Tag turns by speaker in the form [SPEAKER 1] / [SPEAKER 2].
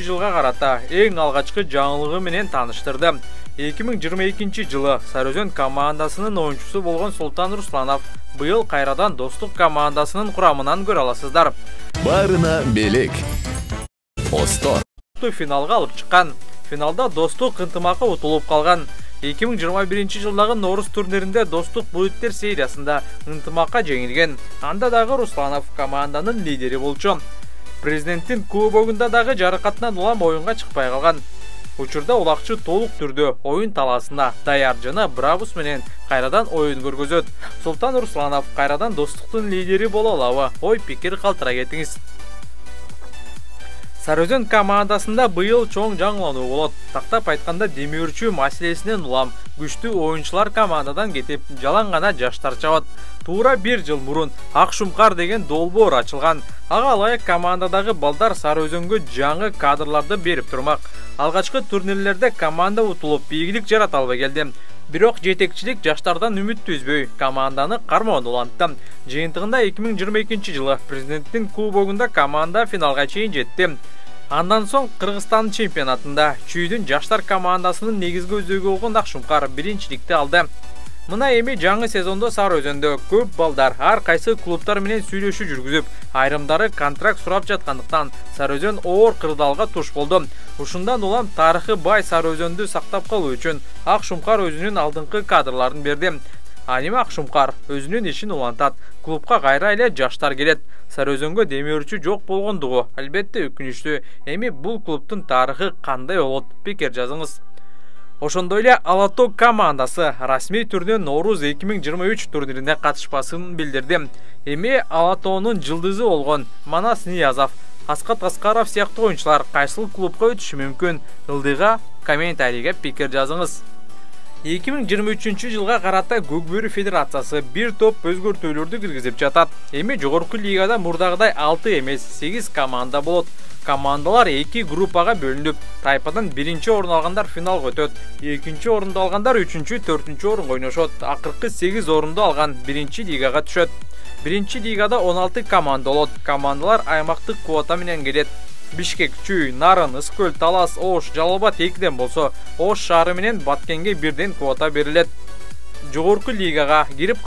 [SPEAKER 1] жылга карата эң алгачкы жаңылыгы менен таныштырды. 2022 жылы Сарыөзөн командасынын оюнчусу болгон Султан Русланов быйыл кайрадан Достук командасынын курамынан көрө аласыздар.
[SPEAKER 2] Барына белек. Остор.
[SPEAKER 1] Финалга алып чыккан. Финалда Достук ынтымакы утулуп калган. 2021 жылдагы Норус турниринде Достук Буйттер сериясында ынтымакка жеңилген. Анда дагы Русланов команданын лидери болчу. Президенттин кубогунда дагы жаракатынан улам оюнга чыкпай калган. Учурда улакчы толук түрдө оюн таласына даяр жана Бравус менен кайрадан оюн көргөзөт. Султан Русланов кайрадан Достуктун лидери боло алабы? Ой пикир калтыра кетиңиз. Сарыөзөн командасында быйыл чоң жаңылануу болот. Тактап айтканда демөөрчү маселесинен улам күчтүү оюнчулар командадан кетип, жалаң гана жаштар чабат. Туура 1 жыл мурун Ак Шумкар деген долбоор ачылган. Ага ылайык командадагы балдар Сарыөзөнгө жаңы кадрларды берип турмак. Алгачкы турнирлерде команда утулуп, ийгилик жарата албай келди. Бирок жетекчилик жаштардан үмүттү үзбөй команданы кармоон улантты. Жыйынтыгында 2022 жылы президенттин кубогунда команда финалга чейин жетти. Андан соң Кыргызстан чемпионатында чүйдүн жаштар командасынын негизги өзөгү болгон Ак Шумкар биринчиликти алды. Мына эми жаңы сезондо Сарыөзөндө көп балдар ар кайсы клубтар менен сүйлөшүү жүргүзүп, айрымдары контракт сурап жаткандыктан Сарыөзөн оор кырдаалга туш болду. Ушундан улам тарыхы бай Сарыөзөндү сактап калуу үчүн Ак Шумкар өзүнүн алдыңкы кадрларын берди. Аним Ак Шумкар өзүнүн ишин улантат. Клубка кайра эле жаштар келет. Сарыөзөнгө демөөрчү жок болгондугу албетте өкүнүчтүү. Эми бул клубтун тарыхы кандай болот? Пикир жазыңыз. Ошондой эле Алатоо командасы расмий түрдө Норус 2023 турнирине катышпасын билдирди. Эми Алатоонун жылдызы болгон Манас Ниязов, Аскат Аскаров сыяктуу оюнчулар кайсыл клубка өтүшү мүмкүн? Ылдыйга комментарийге пикир жазыңыз. 2023 жылга карата Көкбөрү федерациясы бир топ өзгөртүүлөрдү киргизип жатат. Эми жогорку лигада мурдагыдай 6 эмес 8 команда болот. Командалар 2 группага бөлүнүп, тайпадан 1-чи орун алгандар финалга өтөт. 2-чи орунду алгандар 3-чү, 4-чү орунга ойношот. Акыркы 8 орунду алган 1-чи лигага түшөт. 1-чи лигада 16 команда болот. Командалар аймактык квота менен келет. Бишкек, Чүй, Нарын, Ыскөл, Талас, Ош, Жалал Абад 2ден болсо, Ош шаары менен Баткенге 1ден квота берилет. Жогорку лигага кирип